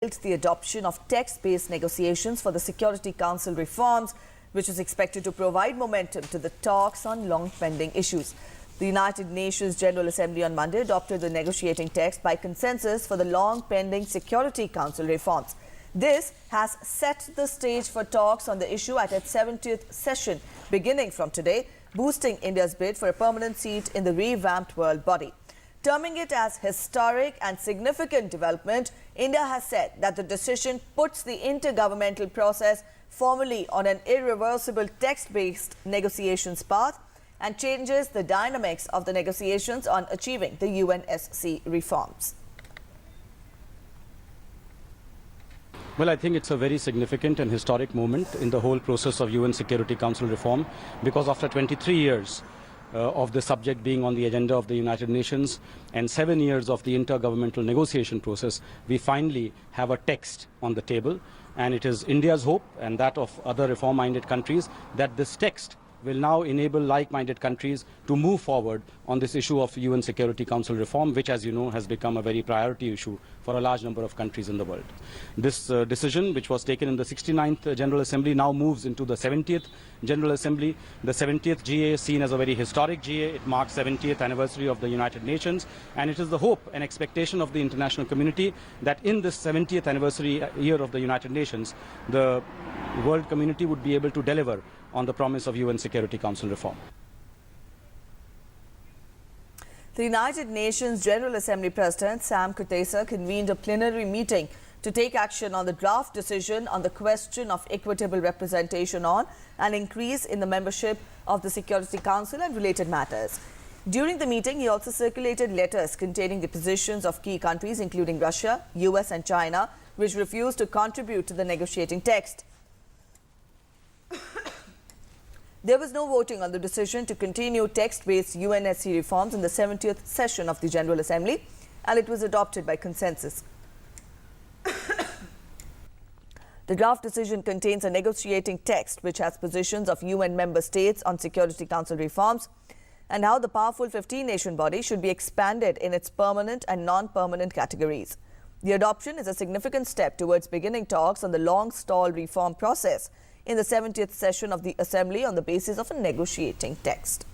the adoption of text-based negotiations for the Security Council reforms, which is expected to provide momentum to the talks on long-pending issues. The United Nations General Assembly on Monday adopted the negotiating text by consensus for the long-pending Security Council reforms. This has set the stage for talks on the issue at its 70th session, beginning from today, boosting India's bid for a permanent seat in the revamped world body. Terming it as historic and significant development, India has said that the decision puts the intergovernmental process formally on an irreversible text-based negotiations path and changes the dynamics of the negotiations on achieving the UNSC reforms. Well, I think it's a very significant and historic moment in the whole process of UN Security Council reform, because after 23 years of the subject being on the agenda of the United Nations and 7 years of the intergovernmental negotiation process, we finally have a text on the table, and it is India's hope and that of other reform-minded countries that this text will now enable like-minded countries to move forward on this issue of UN Security Council reform, which, as you know, has become a very priority issue for a large number of countries in the world. This decision, which was taken in the 69th General Assembly, now moves into the 70th General Assembly. The 70th GA is seen as a very historic GA. It marks 70th anniversary of the United Nations, and it is the hope and expectation of the international community that in this 70th anniversary year of the United Nations, the world community would be able to deliver on the promise of UN Security Council reform. The United Nations General Assembly President Sam Kutesa convened a plenary meeting to take action on the draft decision on the question of equitable representation on an increase in the membership of the Security Council and related matters. During the meeting, he also circulated letters containing the positions of key countries, including Russia, US and China, which refused to contribute to the negotiating text. There was no voting on the decision to continue text-based UNSC reforms in the 70th session of the General Assembly, and it was adopted by consensus. The draft decision contains a negotiating text which has positions of UN member states on Security Council reforms and how the powerful 15-nation body should be expanded in its permanent and non-permanent categories. The adoption is a significant step towards beginning talks on the long-stalled reform process in the 70th session of the Assembly on the basis of a negotiating text.